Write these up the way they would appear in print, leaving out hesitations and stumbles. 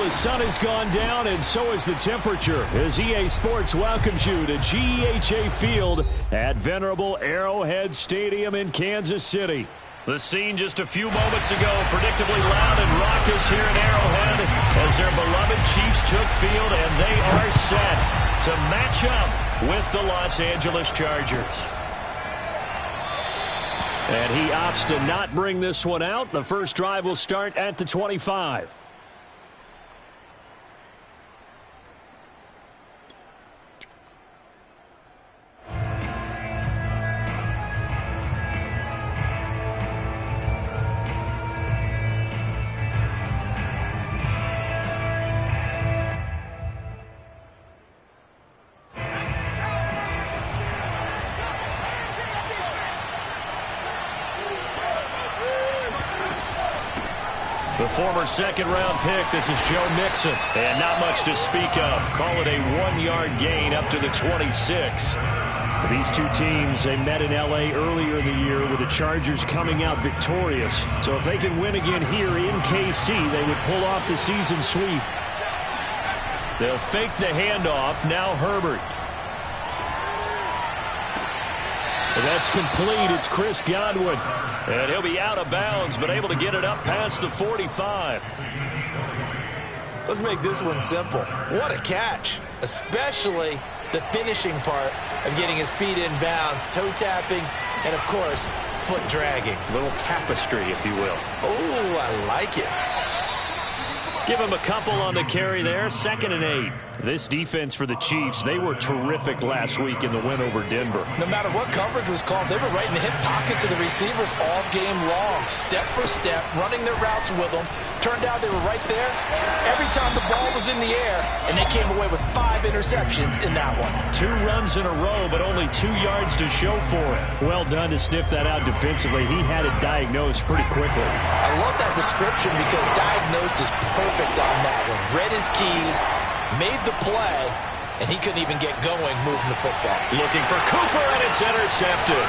the sun has gone down, and so has the temperature, as EA Sports welcomes you to GEHA Field at venerable Arrowhead Stadium in Kansas City. The scene just a few moments ago, predictably loud and raucous here in Arrowhead, as their beloved Chiefs took field, and they are set to match up with the Los Angeles Chargers. And he opts to not bring this one out. The first drive will start at the 25. The former second-round pick, this is Joe Mixon. And not much to speak of. Call it a 1-yard gain up to the 26. These two teams, they met in L.A. earlier in the year with the Chargers coming out victorious. So if they can win again here in KC, they would pull off the season sweep. They'll fake the handoff. Now Herbert. And that's complete. It's Chris Godwin. And he'll be out of bounds, but able to get it up past the 45. Let's make this one simple. What a catch, especially the finishing part of getting his feet in bounds, toe tapping, and, of course, foot dragging. Little tapestry, if you will. Oh, I like it. Give him a couple on the carry there, 2nd and 8. This defense for the Chiefs, they were terrific last week in the win over Denver. No matter what coverage was called, they were right in the hip pockets of the receivers all game long, step for step, running their routes with them. Turned out they were right there every time the ball was in the air, and they came away with 5 interceptions in that one. 2 runs in a row, but only 2 yards to show for it. Well done to sniff that out defensively. He had it diagnosed pretty quickly. I love that description because diagnosed is perfect on that one. Read his keys, made the play, and he couldn't even get going moving the football. Looking for Cooper, and it's intercepted.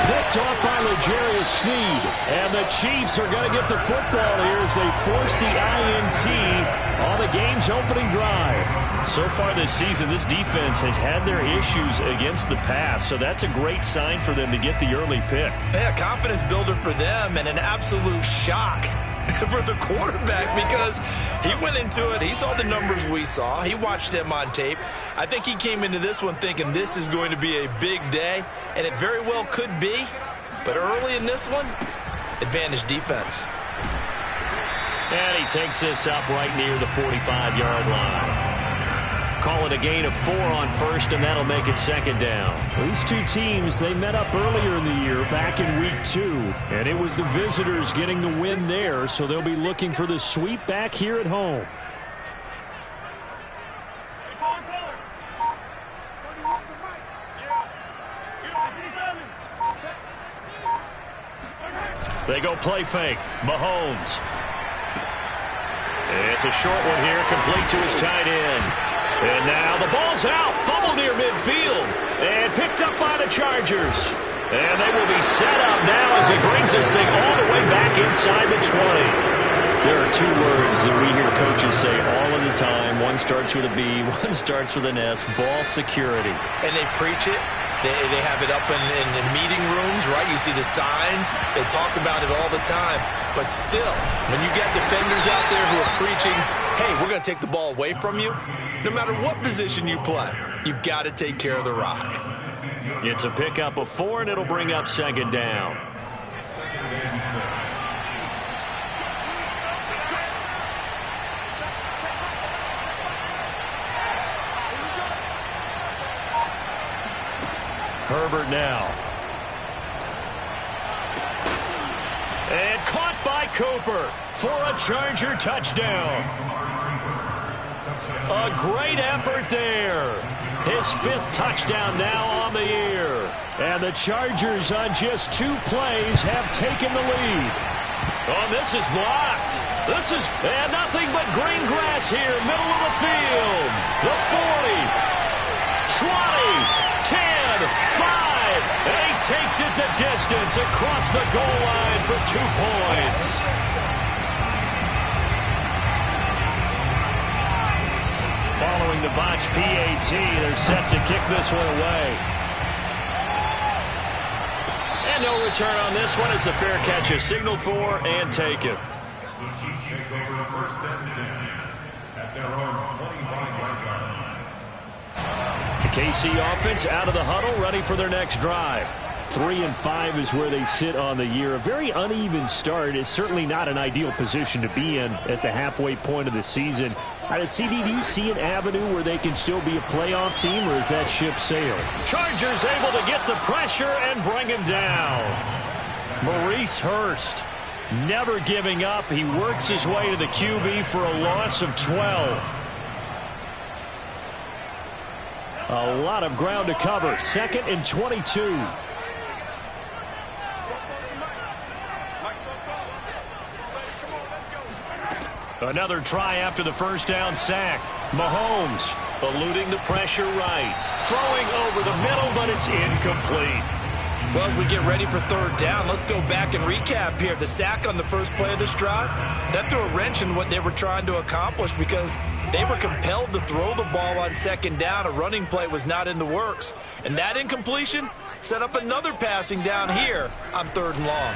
Picked off by L'Jarius Sneed. And the Chiefs are going to get the football here as they force the INT on the game's opening drive. So far this season, this defense has had their issues against the pass, so that's a great sign for them to get the early pick. Yeah, confidence builder for them and an absolute shock for the quarterback because he went into it. He saw the numbers we saw. He watched them on tape. I think he came into this one thinking this is going to be a big day, and it very well could be. But early in this one, advantage defense. And he takes this up right near the 45-yard line. Call it a gain of 4 on first, and that'll make it 2nd down. These two teams, they met up earlier in the year, back in week 2, and it was the visitors getting the win there, so they'll be looking for the sweep back here at home. They go play fake. Mahomes. It's a short one here, complete to his tight end. And now the ball's out, fumbled near midfield, and picked up by the Chargers. And they will be set up now as he brings this thing all the way back inside the 20. There are 2 words that we hear coaches say all of the time. One starts with a B, one starts with an S, ball security. And they preach it. They have it up in meeting rooms, right? You see the signs. They talk about it all the time. But still, when you got defenders out there who are preaching, hey, we're going to take the ball away from you, no matter what position you play, you've got to take care of the rock. It's a pickup of 4, and it'll bring up 2nd down. Herbert now. And caught by Cooper for a Charger touchdown. A great effort there. His 5th touchdown now on the year. And the Chargers on just 2 plays have taken the lead. Oh, this is blocked. This is and nothing but green grass here, middle of the field. The 40, 20, 10, 5, and he takes it the distance across the goal line for 2 points. the botch PAT. They're set to kick this one away. And no return on this one as the fair catch is signaled for and taken. The Chiefs take over first and 10 at their own 25-yard line. The KC offense out of the huddle, ready for their next drive. 3-5 is where they sit on the year. A very uneven start is certainly not an ideal position to be in at the halfway point of the season. CD, do you see an avenue where they can still be a playoff team, or is that ship sailed? Chargers able to get the pressure and bring him down. Maurice Hurst never giving up. He works his way to the QB for a loss of 12. A lot of ground to cover. 2nd and 22. Another try after the first down sack. Mahomes eluding the pressure right. Throwing over the middle, but it's incomplete. Well, as we get ready for third down, let's go back and recap here. The sack on the first play of this drive, that threw a wrench in what they were trying to accomplish because they were compelled to throw the ball on second down. A running play was not in the works. And that incompletion set up another passing down here on 3rd and long.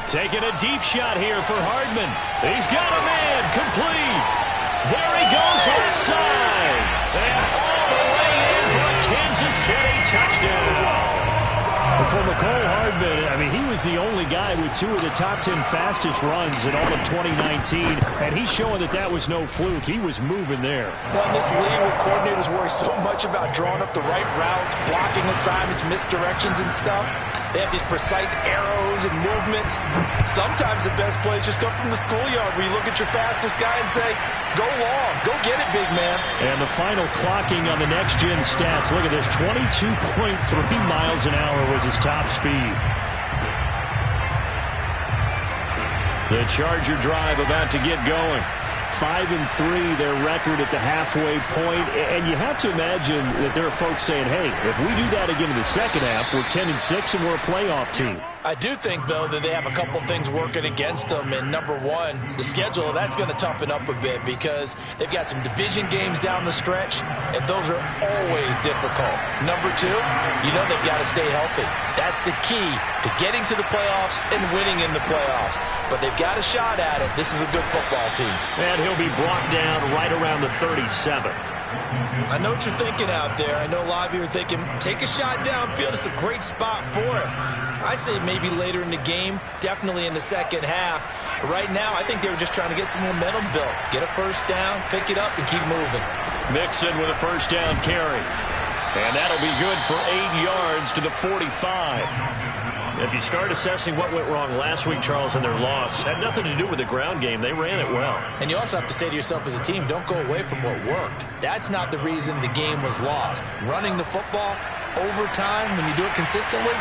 Taking a deep shot here for Hardman. He's got a man complete. There he goes left side. And all the way in for a Kansas City touchdown. For McCole Hardman, I mean, he was the only guy with 2 of the top 10 fastest runs in all of 2019, and he's showing that that was no fluke. He was moving there. Well, in this league where coordinators worry so much about drawing up the right routes, blocking assignments, misdirections and stuff, they have these precise arrows and movements. Sometimes the best plays just come from the schoolyard where you look at your fastest guy and say, go long, go get it, big man. And the final clocking on the next-gen stats. Look at this, 22.3 miles an hour was his top speed. The Charger drive about to get going. 5-3, their record at the halfway point. And you have to imagine that there are folks saying, hey, if we do that again in the second half, we're 10-6 and we're a playoff team. I do think, though, that they have a couple things working against them. And number one, the schedule, that's going to toughen up a bit because they've got some division games down the stretch, and those are always difficult. Number two, you know they've got to stay healthy. That's the key to getting to the playoffs and winning in the playoffs. But they've got a shot at it. This is a good football team. And he'll be brought down right around the 37. I know what you're thinking out there. I know a lot of you are thinking, take a shot downfield. It's a great spot for him. I'd say maybe later in the game, definitely in the second half. But right now, I think they were just trying to get some momentum built. Get a first down, pick it up, and keep moving. Mixon with a first down carry. And that'll be good for 8 yards to the 45. If you start assessing what went wrong last week, Charles, in their loss, had nothing to do with the ground game. They ran it well. And you also have to say to yourself as a team, don't go away from what worked. That's not the reason the game was lost. Running the football over time, when you do it consistently,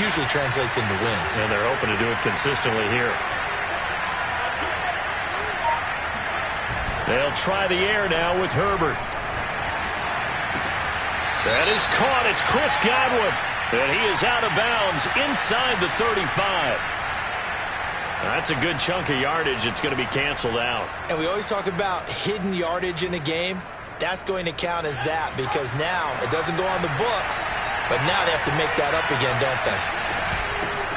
usually translates into wins. And they're hoping to do it consistently here. They'll try the air now with Herbert. That is caught. It's Chris Godwin. And he is out of bounds inside the 35. That's a good chunk of yardage. It's going to be canceled out. And we always talk about hidden yardage in a game. That's going to count as that because now it doesn't go on the books, but now they have to make that up again, don't they?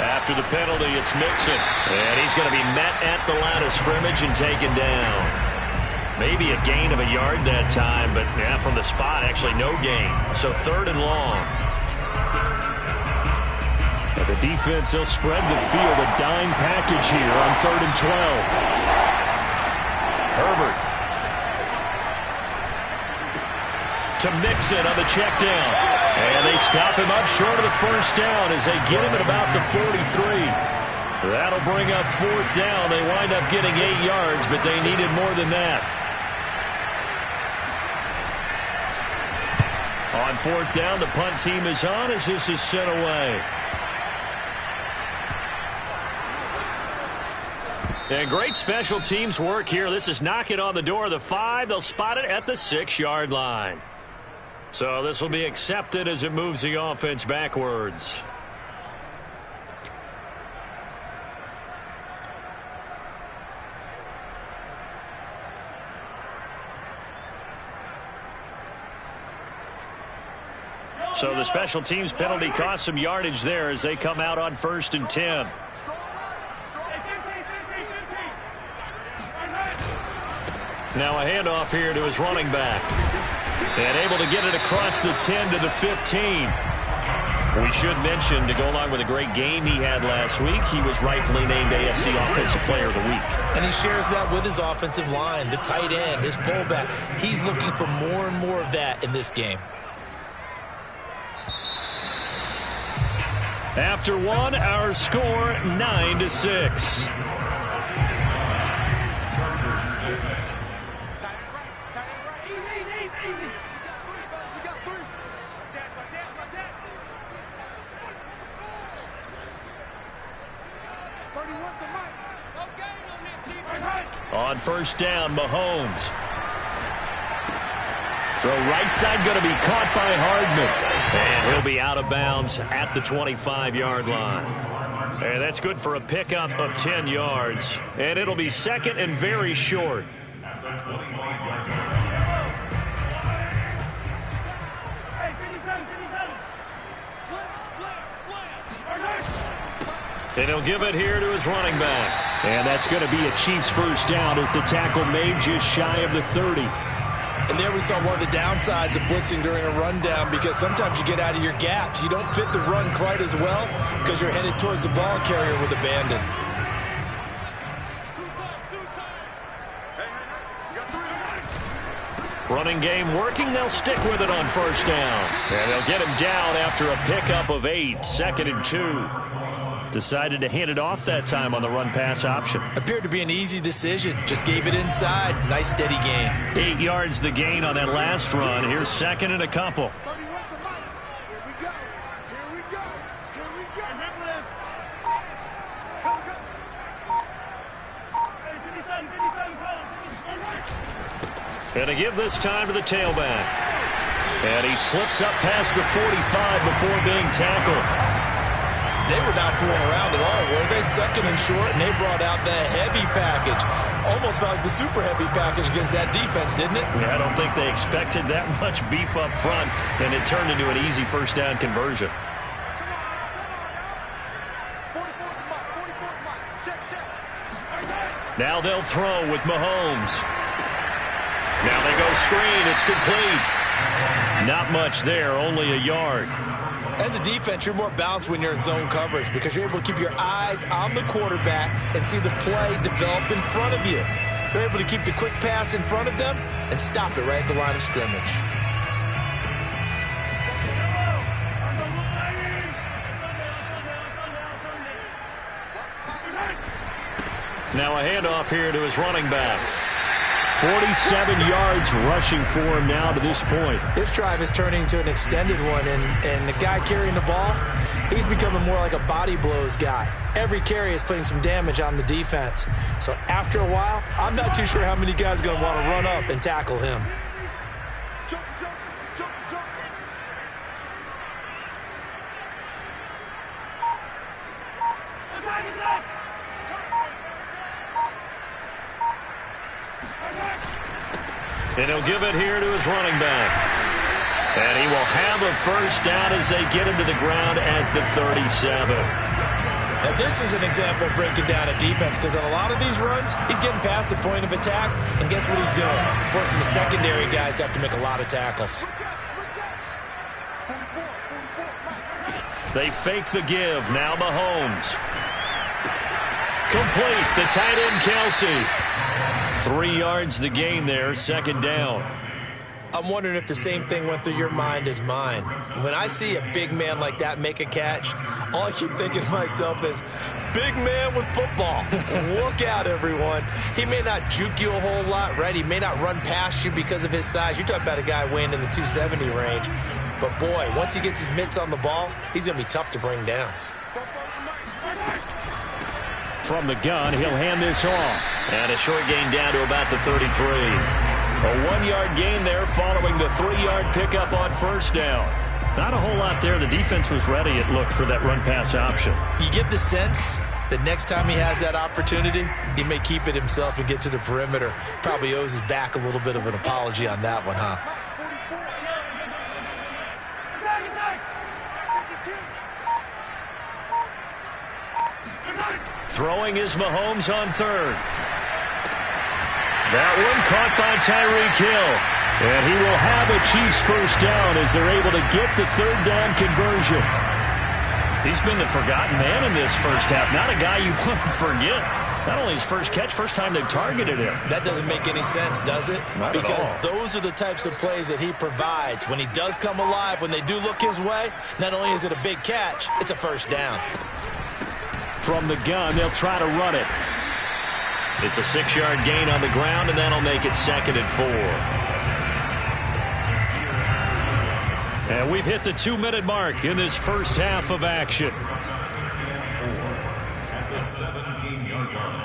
After the penalty, it's Mixon. And he's going to be met at the line of scrimmage and taken down. Maybe a gain of a yard that time, but yeah, from the spot, actually no gain. So 3rd and long. But the defense, they'll spread the field, a dime package here on 3rd and 12. Herbert. To Mixon on the check down. And they stop him up short of the first down as they get him at about the 43. That'll bring up 4th down. They wind up getting 8 yards, but they needed more than that. On 4th down, the punt team is on as this is sent away. And great special teams work here. This is knocking on the door of the 5. They'll spot it at the 6-yard line. So this will be accepted as it moves the offense backwards. So the special teams penalty cost some yardage there as they come out on 1st and 10. Now a handoff here to his running back. And able to get it across the 10 to the 15. We should mention, to go along with a great game he had last week, he was rightfully named AFC Offensive Player of the Week. And he shares that with his offensive line, the tight end, his fullback. He's looking for more and more of that in this game. After one, our score 9-6. On 1st down, Mahomes. Throw right side going to be caught by Hardman. And he'll be out of bounds at the 25-yard line. And that's good for a pickup of 10 yards. And it'll be 2nd and very short. At the 25-yard line. And he'll give it here to his running back. And that's going to be a Chiefs first down as the tackle made just shy of the 30. And there we saw one of the downsides of blitzing during a rundown, because sometimes you get out of your gaps. You don't fit the run quite as well because you're headed towards the ball carrier with abandon. Running game working. They'll stick with it on 1st down. And they'll get him down after a pickup of 8. 2nd and 2. Decided to hand it off that time on the run-pass option. Appeared to be an easy decision. Just gave it inside. Nice, steady gain. 8 yards the gain on that last run. Here's 2nd and a couple. And to give this time to the tailback. And he slips up past the 45 before being tackled. They were not fooling around at all, were they? 2nd and short, and they brought out the heavy package. Almost felt like the super heavy package against that defense, didn't it? Yeah, I don't think they expected that much beef up front, and it turned into an easy 1st down conversion. Now they'll throw with Mahomes. Now they go screen. It's complete. Not much there, only a yard. As a defense, you're more balanced when you're in zone coverage because you're able to keep your eyes on the quarterback and see the play develop in front of you. They're able to keep the quick pass in front of them and stop it right at the line of scrimmage. Now a handoff here to his running back. 47 yards rushing for him now to this point. This drive is turning into an extended one, and the guy carrying the ball, he's becoming more like a body blows guy. Every carry is putting some damage on the defense. So after a while, I'm not too sure how many guys are going to want to run up and tackle him. And he'll give it here to his running back. And he will have a 1st down as they get him to the ground at the 37. Now this is an example of breaking down a defense, because on a lot of these runs, he's getting past the point of attack, and guess what he's doing? Forcing the secondary guys to have to make a lot of tackles. They fake the give. Now Mahomes. Complete. The tight end, Kelsey. 3 yards the gain there, 2nd down. I'm wondering if the same thing went through your mind as mine. When I see a big man like that make a catch, all I keep thinking to myself is, big man with football. Look out, everyone. He may not juke you a whole lot, right? He may not run past you because of his size. You're talking about a guy weighing in the 270 range. But, boy, once he gets his mitts on the ball, he's going to be tough to bring down. From the gun, he'll hand this off. And a short gain down to about the 33. A 1-yard gain there following the 3-yard pickup on 1st down. Not a whole lot there. The defense was ready, it looked, for that run-pass option. You get the sense that next time he has that opportunity, he may keep it himself and get to the perimeter. Probably owes his back a little bit of an apology on that one, huh? Throwing is Mahomes on third. That one caught by Tyreek Hill. And he will have a Chiefs first down as they're able to get the third down conversion. He's been the forgotten man in this first half. Not a guy you want to forget. Not only his first catch, first time they've targeted him. That doesn't make any sense, does it? Not because at all. Those are the types of plays that he provides. When he does come alive, when they do look his way, not only is it a big catch, it's a first down. From the gun, they'll try to run it. It's a 6-yard gain on the ground, and that'll make it 2nd and 4. And we've hit the 2-minute mark in this first half of action. At the 17-yard line.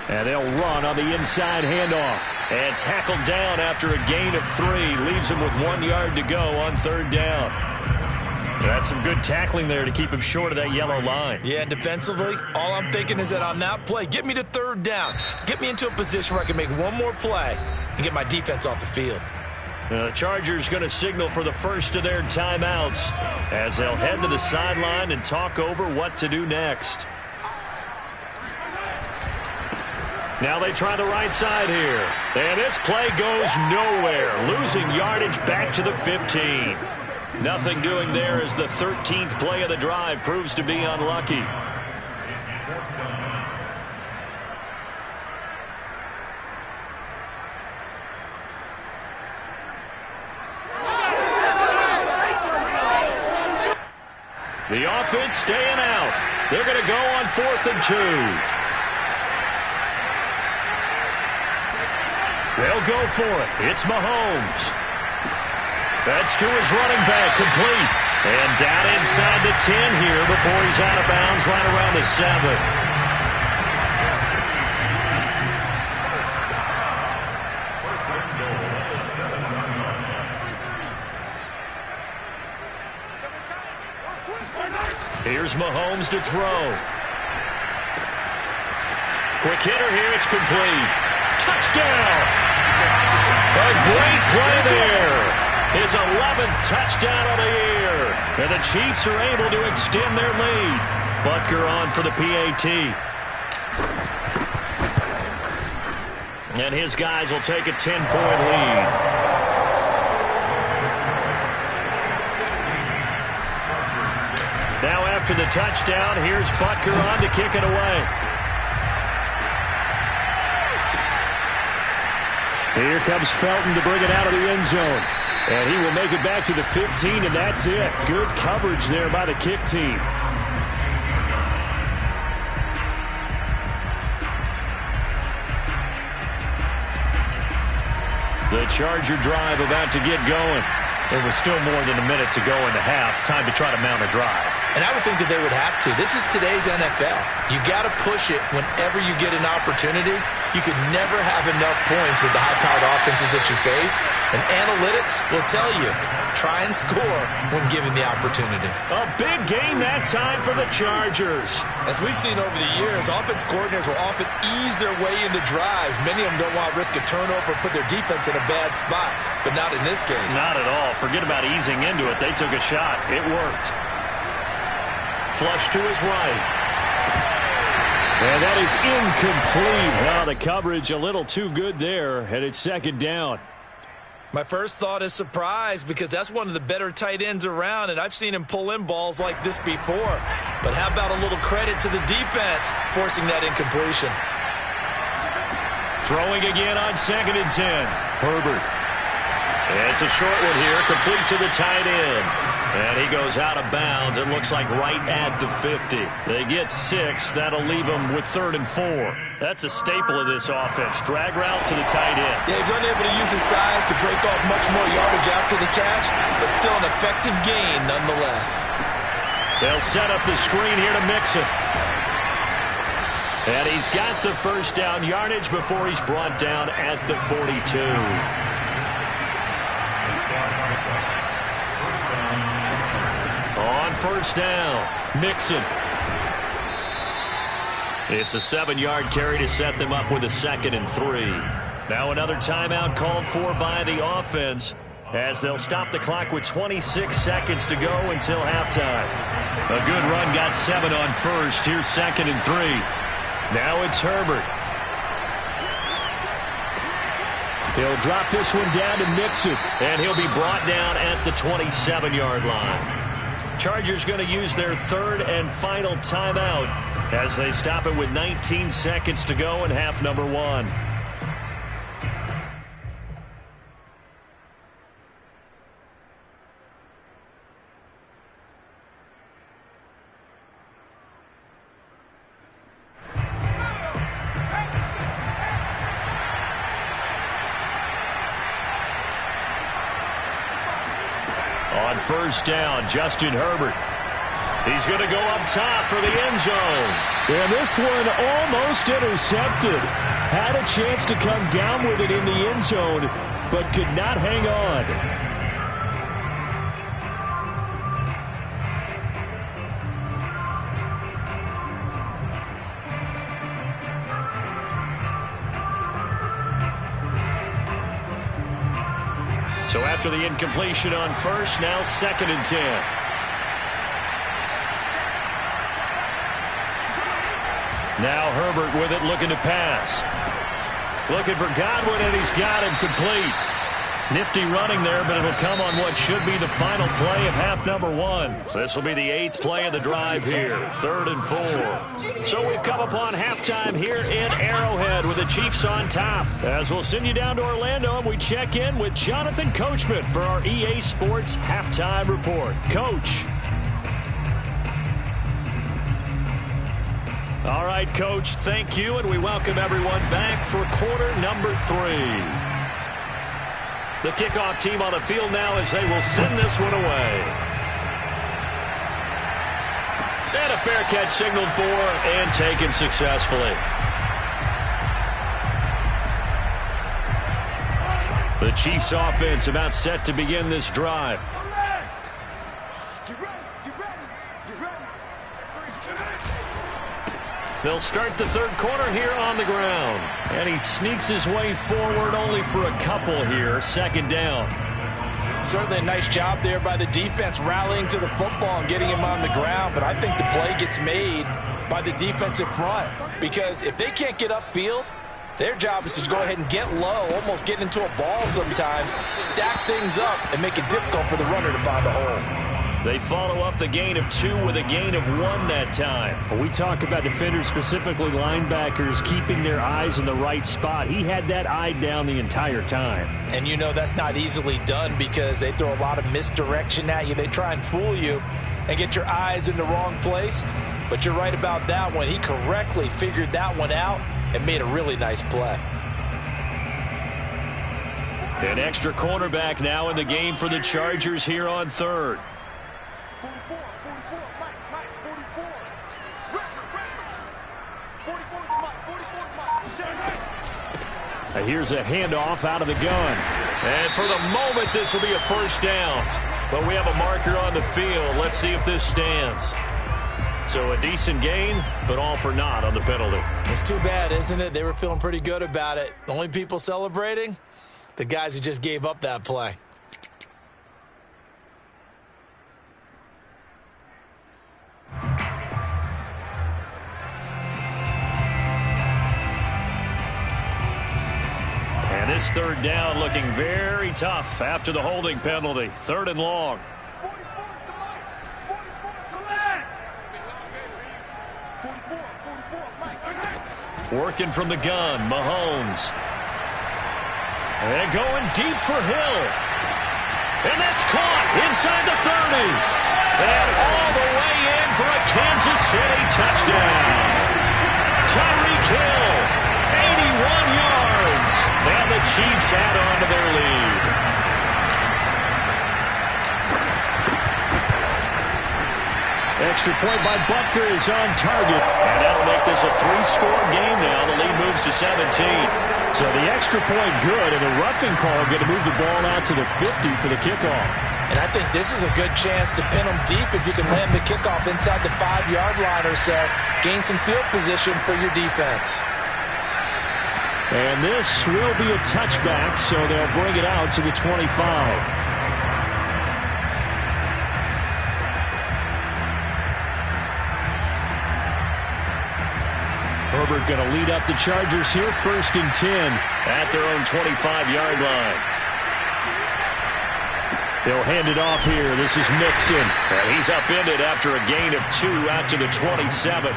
And they'll run on the inside handoff. And tackled down after a gain of 3. Leaves him with 1 yard to go on third down. That's some good tackling there to keep him short of that yellow line. Yeah, and defensively, all I'm thinking is that on that play, get me to third down. Get me into a position where I can make one more play and get my defense off the field. The Chargers going to signal for the first of their timeouts as they'll head to the sideline and talk over what to do next. Now they try the right side here. And this play goes nowhere. Losing yardage back to the 15. Nothing doing there as the 13th play of the drive proves to be unlucky. The offense staying out. They're going to go on 4th and 2. They'll go for it. It's Mahomes. That's to his running back, complete. And down inside the 10 here before he's out of bounds right around the 7. Here's Mahomes to throw. Quick hitter here. It's complete. Touchdown! A great play there. His 11th touchdown of the year. And the Chiefs are able to extend their lead. Butker on for the PAT. And his guys will take a 10-point lead. Now after the touchdown, here's Butker on to kick it away. Here comes Felton to bring it out of the end zone. And he will make it back to the 15, and that's it. Good coverage there by the kick team. The Charger drive about to get going. There was still more than a minute to go in the half. Time to try to mount a drive. And I would think that they would have to. This is today's NFL. You got to push it whenever you get an opportunity. You could never have enough points with the high-powered offenses that you face. And analytics will tell you, try and score when given the opportunity. A big game that time for the Chargers. As we've seen over the years, offense coordinators will often ease their way into drives. Many of them don't want to risk a turnover or put their defense in a bad spot, but not in this case. Not at all. Forget about easing into it. They took a shot. It worked. Flush to his right. And that is incomplete. Oh, the coverage a little too good there, and it's 2nd down. My first thought is surprise because that's one of the better tight ends around, and I've seen him pull in balls like this before. But how about a little credit to the defense forcing that incompletion? Throwing again on 2nd and 10. Herbert. It's a short one here, complete to the tight end. And he goes out of bounds. It looks like right at the 50. They get 6. That'll leave them with 3rd and 4. That's a staple of this offense. Drag route to the tight end. Yeah, he's unable to use his size to break off much more yardage after the catch, but still an effective gain nonetheless. They'll set up the screen here to Mixon. And he's got the first down yardage before he's brought down at the 42. On first down. Mixon. It's a 7-yard carry to set them up with a 2nd and 3. Now another timeout called for by the offense as they'll stop the clock with 26 seconds to go until halftime. A good run got 7 on first. Here's 2nd and 3. Now it's Herbert. He'll drop this one down to Mixon, and he'll be brought down at the 27-yard line. Chargers going to use their 3rd and final timeout as they stop it with 19 seconds to go in half number 1. On first down, Justin Herbert. He's going to go up top for the end zone. And this one almost intercepted. Had a chance to come down with it in the end zone, but could not hang on. So after the incompletion on first, now 2nd and 10. Now Herbert with it, looking to pass. Looking for Godwin, and he's got him complete. Nifty running there, but it'll come on what should be the final play of half number 1. So this will be the 8th play of the drive here, 3rd and 4. So we've come upon halftime here in Arrowhead with the Chiefs on top. As we'll send you down to Orlando, and we check in with Jonathan Coachman for our EA Sports Halftime Report. Coach. All right, Coach, thank you, and we welcome everyone back for quarter number 3. The kickoff team on the field now as they will send this one away. And a fair catch signaled for and taken successfully. The Chiefs offense about set to begin this drive. They'll start the 3rd quarter here on the ground. And he sneaks his way forward only for a couple here. 2nd down. Certainly a nice job there by the defense rallying to the football and getting him on the ground. But I think the play gets made by the defensive front. Because if they can't get upfield, their job is to go ahead and get low, almost get into a ball sometimes, stack things up, and make it difficult for the runner to find a hole. They follow up the gain of 2 with a gain of 1 that time. When we talk about defenders, specifically linebackers, keeping their eyes in the right spot. He had that eye down the entire time. And you know that's not easily done because they throw a lot of misdirection at you. They try and fool you and get your eyes in the wrong place. But you're right about that one. He correctly figured that one out and made a really nice play. An extra cornerback now in the game for the Chargers here on 3rd. Here's a handoff out of the gun. And for the moment, this will be a first down. But we have a marker on the field. Let's see if this stands. So a decent gain, but all for naught on the penalty. It's too bad, isn't it? They were feeling pretty good about it. The only people celebrating, the guys who just gave up that play. And this 3rd down looking very tough after the holding penalty. 3rd and long. Working from the gun, Mahomes. And going deep for Hill. And that's caught inside the 30. And all the way in for a Kansas City touchdown. Tyreek Hill, 81 yards. And the Chiefs add on to their lead. Extra point by Butker is on target. And that'll make this a 3-score game now. The lead moves to 17. So the extra point good, and the roughing call going to move the ball out to the 50 for the kickoff. And I think this is a good chance to pin them deep if you can land the kickoff inside the 5-yard line or so. Gain some field position for your defense. And this will be a touchback, so they'll bring it out to the 25. Herbert going to lead up the Chargers here, 1st and 10 at their own 25-yard line. They'll hand it off here. This is Mixon. And he's upended after a gain of 2 out to the 27.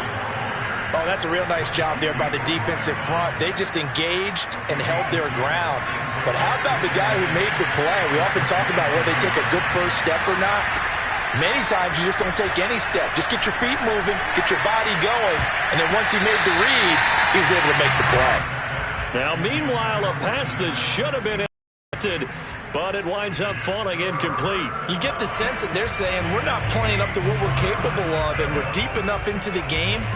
Oh, that's a real nice job there by the defensive front. They just engaged and held their ground. But how about the guy who made the play? We often talk about whether they take a good first step or not. Many times you just don't take any step. Just get your feet moving, get your body going, and then once he made the read, he was able to make the play. Now, meanwhile, a pass that should have been intercepted, but it winds up falling incomplete. You get the sense that they're saying we're not playing up to what we're capable of, and we're deep enough into the game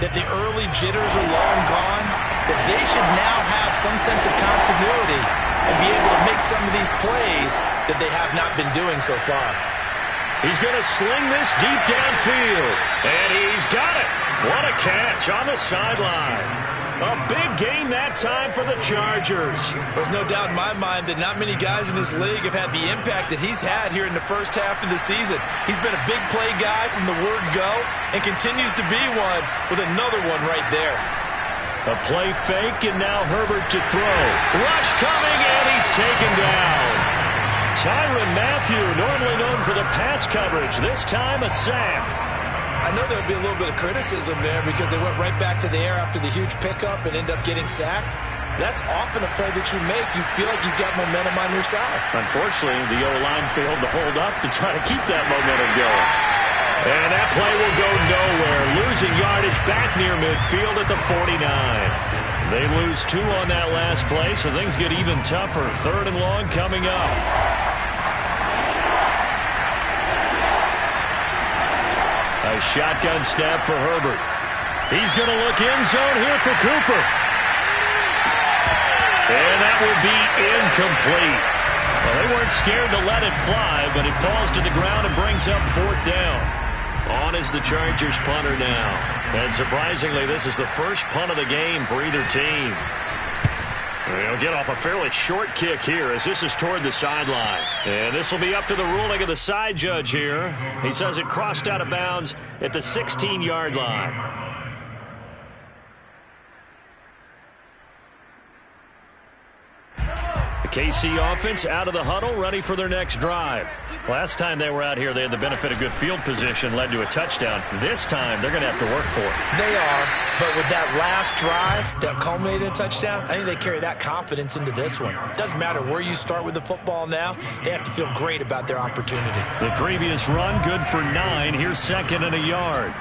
that the early jitters are long gone, that they should now have some sense of continuity and be able to make some of these plays that they have not been doing so far. He's going to sling this deep downfield, and he's got it. What a catch on the sideline. A big gain that time for the Chargers. There's no doubt in my mind that not many guys in this league have had the impact that he's had here in the first half of the season. He's been a big play guy from the word go and continues to be one with another one right there. A play fake, and now Herbert to throw. Rush coming, and he's taken down. Tyrann Mathieu, normally known for the pass coverage, this time a sack. I know there'll be a little bit of criticism there because they went right back to the air after the huge pickup and end up getting sacked. That's often a play that you make. You feel like you've got momentum on your side. Unfortunately, the O-line failed to hold up to try to keep that momentum going. And that play will go nowhere. Losing yardage back near midfield at the 49. They lose 2 on that last play, so things get even tougher. 3rd and long coming up. A shotgun snap for Herbert. He's going to look end zone here for Cooper. And that will be incomplete. Well, they weren't scared to let it fly, but it falls to the ground and brings up 4th down. On is the Chargers punter now. And surprisingly, this is the first punt of the game for either team. They'll get off a fairly short kick here as this is toward the sideline. And this will be up to the ruling of the side judge here. He says it crossed out of bounds at the 16-yard line. KC offense out of the huddle, ready for their next drive. Last time they were out here, they had the benefit of good field position, led to a touchdown. This time, they're going to have to work for it. They are, but with that last drive that culminated in a touchdown, I think they carry that confidence into this one. It doesn't matter where you start with the football now. They have to feel great about their opportunity. The previous run, good for 9. Here's 2nd and a yard.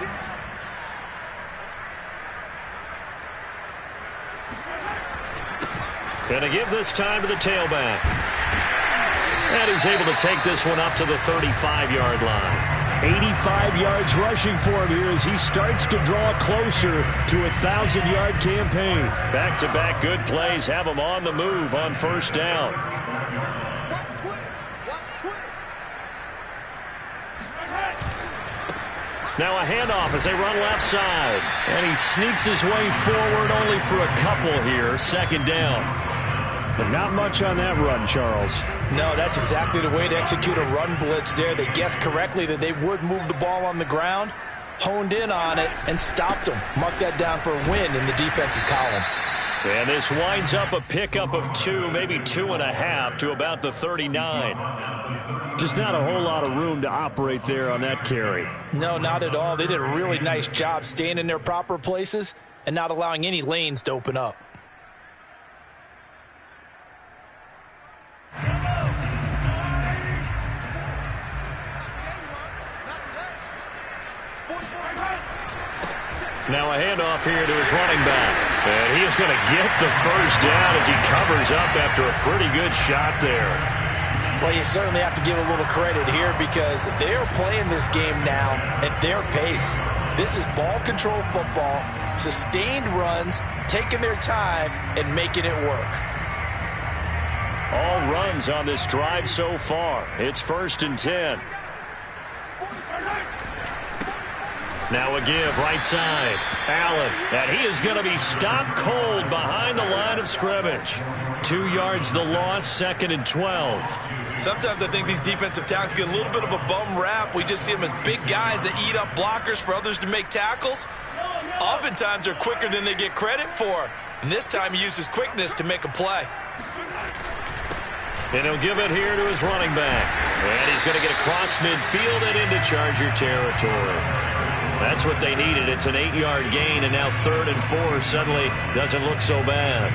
Going to give this time to the tailback. And he's able to take this one up to the 35-yard line. 85 yards rushing for him here as he starts to draw closer to a 1,000-yard campaign. Back-to-back good plays have him on the move on 1st down. Now a handoff as they run left side. And he sneaks his way forward only for a couple here. 2nd down. But not much on that run, Charles. No, that's exactly the way to execute a run blitz there. They guessed correctly that they would move the ball on the ground, honed in on it, and stopped them. Mark that down for a win in the defense's column. And this winds up a pickup of 2, maybe 2.5 to about the 39. Just not a whole lot of room to operate there on that carry. No, not at all. They did a really nice job staying in their proper places and not allowing any lanes to open up. Now a handoff here to his running back. And he is going to get the 1st down as he covers up after a pretty good shot there. Well, you certainly have to give a little credit here because they are playing this game now at their pace. This is ball control football, sustained runs, taking their time, and making it work. All runs on this drive so far. It's 1st and 10. Now a give right side. Allen, and he is going to be stopped cold behind the line of scrimmage. 2 yards the loss, 2nd and 12. Sometimes I think these defensive tackles get a little bit of a bum rap. We just see them as big guys that eat up blockers for others to make tackles. Oftentimes they're quicker than they get credit for. And this time he uses quickness to make a play. And he'll give it here to his running back. And he's going to get across midfield and into Charger territory. That's what they needed. It's an 8-yard gain, and now 3rd and 4 suddenly doesn't look so bad.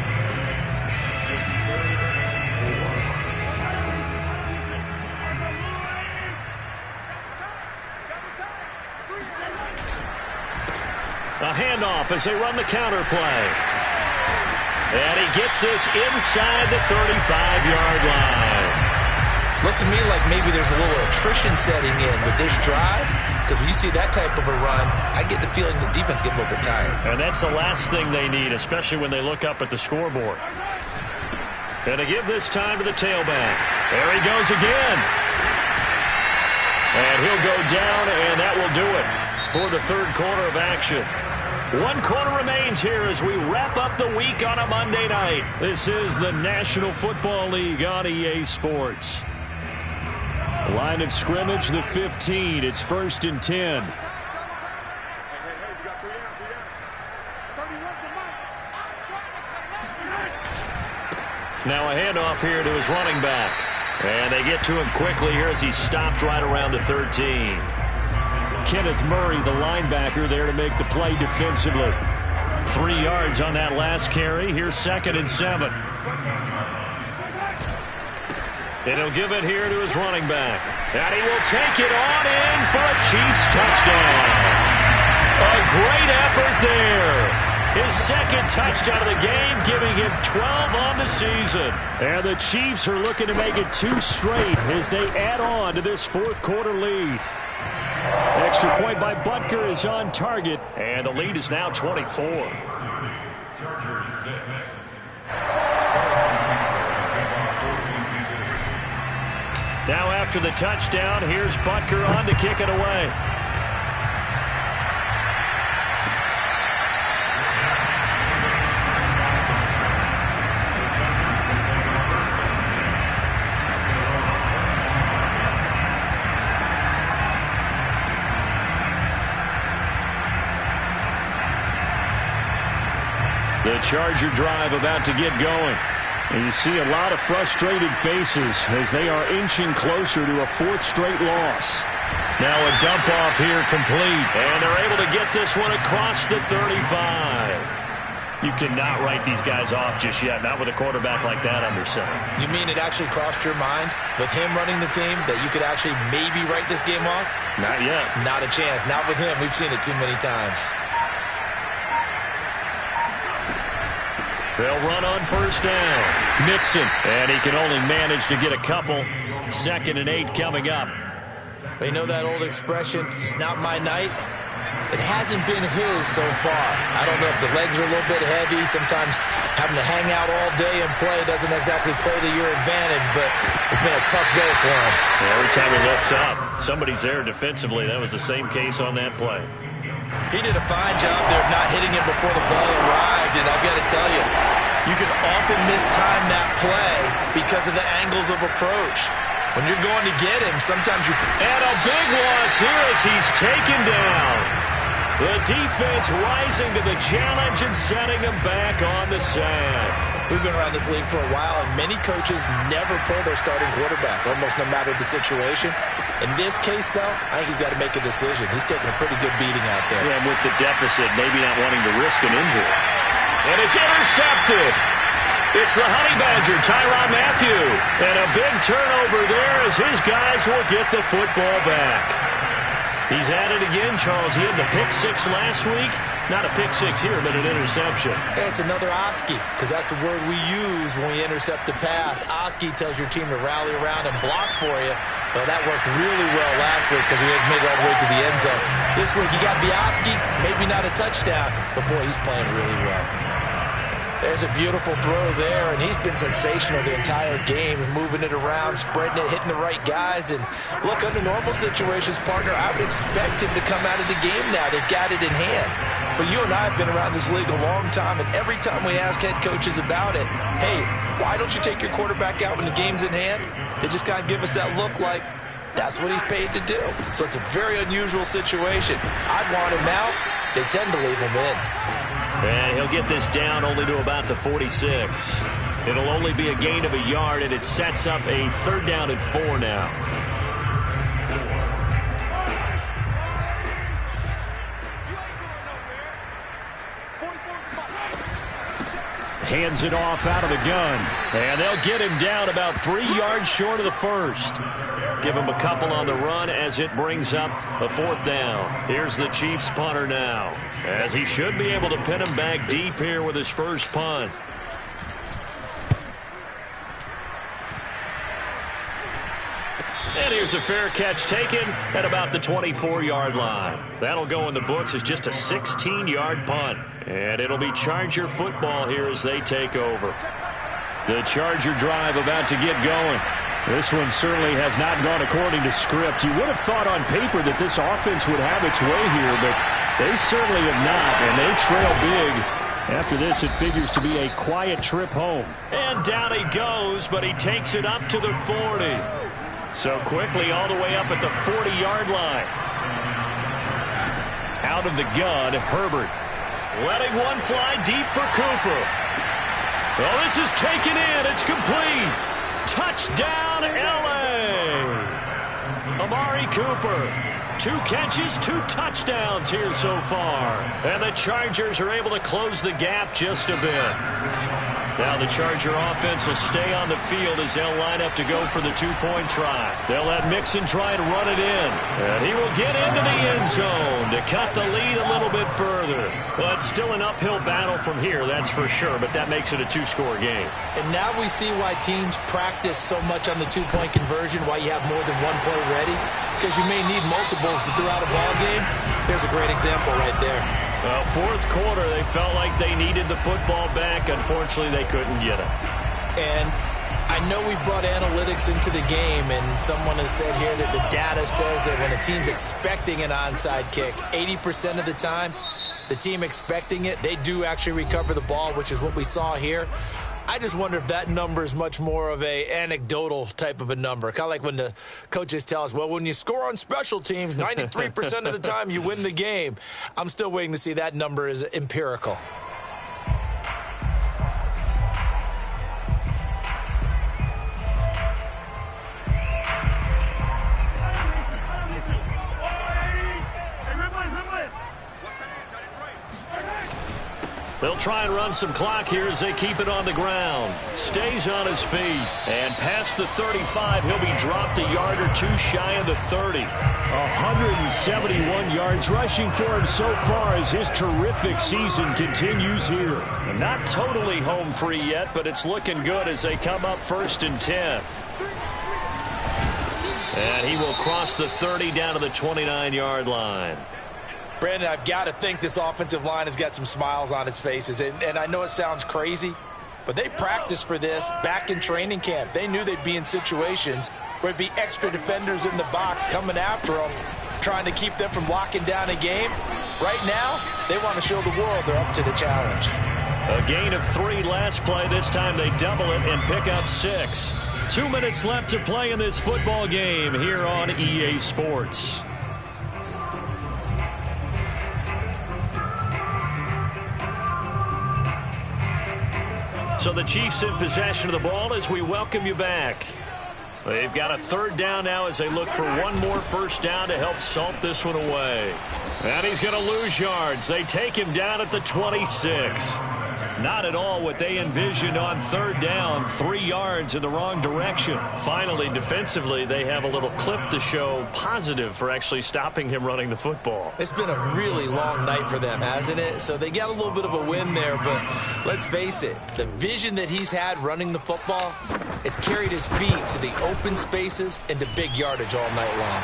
A handoff as they run the counter play. And he gets this inside the 35-yard line. Looks to me like maybe there's a little attrition setting in with this drive, because when you see that type of a run, I get the feeling the defense getting a little bit tired. And that's the last thing they need, especially when they look up at the scoreboard. And to give this time to the tailback. There he goes again. And he'll go down, and that will do it for the 3rd quarter of action. 1 quarter remains here as we wrap up the week on a Monday night. This is the National Football League on EA Sports. Line of scrimmage, the 15. It's 1st and 10. Now a handoff here to his running back. And they get to him quickly here as he stopped right around the 13. Kenneth Murray, the linebacker, there to make the play defensively. 3 yards on that last carry. Here's 2nd and 7. And he'll give it here to his running back. And he will take it on in for a Chiefs touchdown. A great effort there. His 2nd touchdown of the game, giving him 12 on the season. And the Chiefs are looking to make it 2 straight as they add on to this 4th quarter lead. Extra point by Butker is on target, and the lead is now 24. Chargers 6. Now after the touchdown, here's Butker on to kick it away. The Charger drive about to get going. And you see a lot of frustrated faces as they are inching closer to a 4th straight loss. Now a dump off here complete. And they're able to get this one across the 35. You cannot write these guys off just yet, not with a quarterback like that under center. You mean it actually crossed your mind with him running the team that you could actually maybe write this game off? Not yet. Not a chance. Not with him. We've seen it too many times. They'll run on 1st down. Mixon, and he can only manage to get a couple. 2nd and 8 coming up. But you know that old expression, it's not my night? It hasn't been his so far. I don't know if the legs are a little bit heavy. Sometimes having to hang out all day and play doesn't exactly play to your advantage, but it's been a tough go for him. Every time he looks up, somebody's there defensively. That was the same case on that play. He did a fine job there of not hitting him before the ball arrived, and I've got to tell you, you can often mistime that play because of the angles of approach. When you're going to get him, sometimes you... And a big loss here as he's taken down. The defense rising to the challenge and setting him back on the sack. We've been around this league for a while, and many coaches never pull their starting quarterback, almost no matter the situation. In this case, though, I think he's got to make a decision. He's taking a pretty good beating out there. Yeah, and with the deficit, maybe not wanting to risk an injury. And it's intercepted. It's the Honey Badger, Tyrann Mathieu. And a big turnover there as his guys will get the football back. He's at it again, Charles. He had the pick 6 last week. Not a pick 6 here, but an interception. Hey, it's another Oski, because that's the word we use when we intercept a pass. Oski tells your team to rally around and block for you. Well, that worked really well last week because he had made it all the way to the end zone. This week, you got the Oski, maybe not a touchdown, but boy, he's playing really well. There's a beautiful throw there, and he's been sensational the entire game, moving it around, spreading it, hitting the right guys. And look, under normal situations, partner, I would expect him to come out of the game now. They've got it in hand. But you and I have been around this league a long time, and every time we ask head coaches about it, hey, why don't you take your quarterback out when the game's in hand? They just kind of give us that look like that's what he's paid to do. So it's a very unusual situation. I'd want him out. They tend to leave him in. And he'll get this down only to about the 46. It'll only be a gain of a yard, and it sets up a 3rd down and 4 now. Hands it off out of the gun. And they'll get him down about 3 yards short of the first. Give him a couple on the run as it brings up a 4th down. Here's the Chiefs punter now, as he should be able to pin him back deep here with his first punt. And here's a fair catch taken at about the 24-yard line. That'll go in the books as just a 16-yard punt. And it'll be Charger football here as they take over. The Charger drive about to get going. This one certainly has not gone according to script. You would have thought on paper that this offense would have its way here, but they certainly have not, and they trail big. After this, it figures to be a quiet trip home. And down he goes, but he takes it up to the 40. So quickly all the way up at the 40-yard line. Out of the gun, Herbert. Letting one fly deep for Cooper. Oh, this is taken in. It's complete. Touchdown, L.A. Amari Cooper. 2 catches, 2 touchdowns here so far. And the Chargers are able to close the gap just a bit. Now the Charger offense will stay on the field as they'll line up to go for the 2-point try. They'll let Mixon try to run it in. And he will get into the end zone to cut the lead a little bit further. But still an uphill battle from here, that's for sure. But that makes it a 2-score game. And now we see why teams practice so much on the 2-point conversion, why you have more than one play ready. Because you may need multiples to throw out a ball game. There's a great example right there. Well, 4th quarter, they felt like they needed the football back. Unfortunately, they couldn't get it. And I know we brought analytics into the game, and someone has said here that the data says that when a team's expecting an onside kick, 80% of the time, the team expecting it, they do actually recover the ball, which is what we saw here. I just wonder if that number is much more of a anecdotal type of a number. Kind of like when the coaches tell us, well, when you score on special teams, 93% of the time you win the game. I'm still waiting to see that number is empirical. They'll try and run some clock here as they keep it on the ground. Stays on his feet. And past the 35, he'll be dropped a yard or 2 shy of the 30. 171 yards rushing for him so far as his terrific season continues here. And not totally home free yet, but it's looking good as they come up 1st and 10. And he will cross the 30 down to the 29-yard line. Brandon, I've got to think this offensive line has got some smiles on its faces. And I know it sounds crazy, but they practiced for this back in training camp. They knew they'd be in situations where it'd be extra defenders in the box coming after them, trying to keep them from locking down a game. Right now, they want to show the world they're up to the challenge. A gain of 3 last play. This time they double it and pick up 6. 2 minutes left to play in this football game here on EA Sports. So the Chiefs in possession of the ball as we welcome you back. They've got a 3rd down now as they look for one more 1st down to help salt this one away. And he's going to lose yards. They take him down at the 26. Not at all what they envisioned on 3rd down. 3 yards in the wrong direction. Finally, defensively, they have a little clip to show positive for actually stopping him running the football. It's been a really long night for them, hasn't it? So they got a little bit of a win there, but let's face it, the vision that he's had running the football has carried his feet to the open spaces and to big yardage all night long.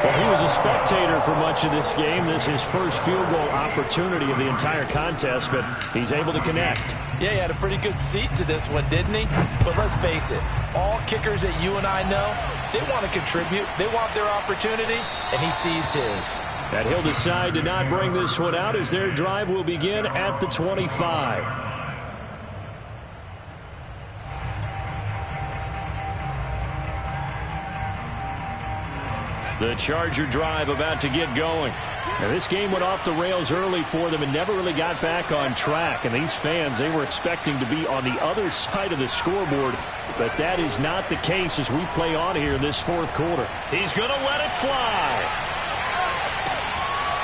Well, he was a spectator for much of this game. This is his first field goal opportunity of the entire contest, but he's able to connect. Yeah, he had a pretty good seat to this one, didn't he? But let's face it, all kickers that you and I know, they want to contribute. They want their opportunity, and he seized his. And he'll decide to not bring this one out as their drive will begin at the 25. The Charger drive about to get going. And this game went off the rails early for them and never really got back on track. And these fans, they were expecting to be on the other side of the scoreboard. But that is not the case as we play on here in this fourth quarter. He's going to let it fly.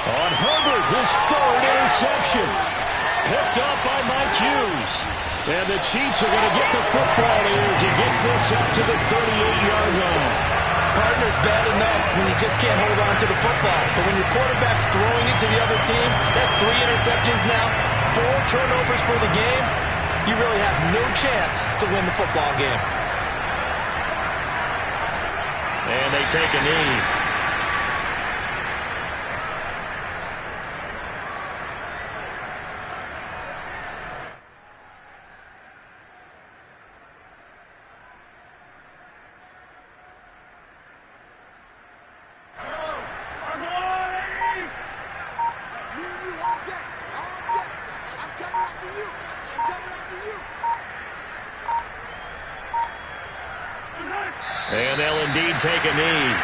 On Herbert, his third interception. Picked up by Mike Hughes. And the Chiefs are going to get the football here as he gets this up to the 38-yard line. Partner's bad enough when you just can't hold on to the football. But when your quarterback's throwing it to the other team, that's 3 interceptions now, 4 turnovers for the game. You really have no chance to win the football game. And they take a knee. And they'll indeed take a knee.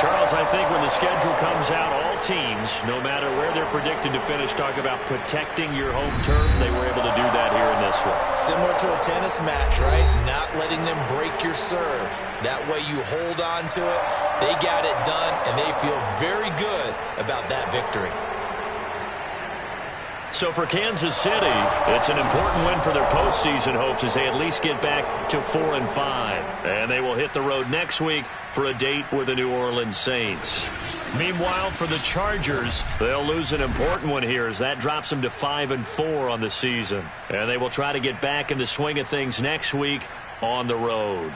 Charles, I think when the schedule comes out, all teams, no matter where they're predicted to finish, talk about protecting your home turf. They were able to do that here in this one. Similar to a tennis match, right? Not letting them break your serve. That way you hold on to it. They got it done, and they feel very good about that victory. So for Kansas City, it's an important win for their postseason hopes as they at least get back to 4-5. And they will hit the road next week for a date with the New Orleans Saints. Meanwhile, for the Chargers, they'll lose an important one here as that drops them to 5-4 on the season. And they will try to get back in the swing of things next week on the road.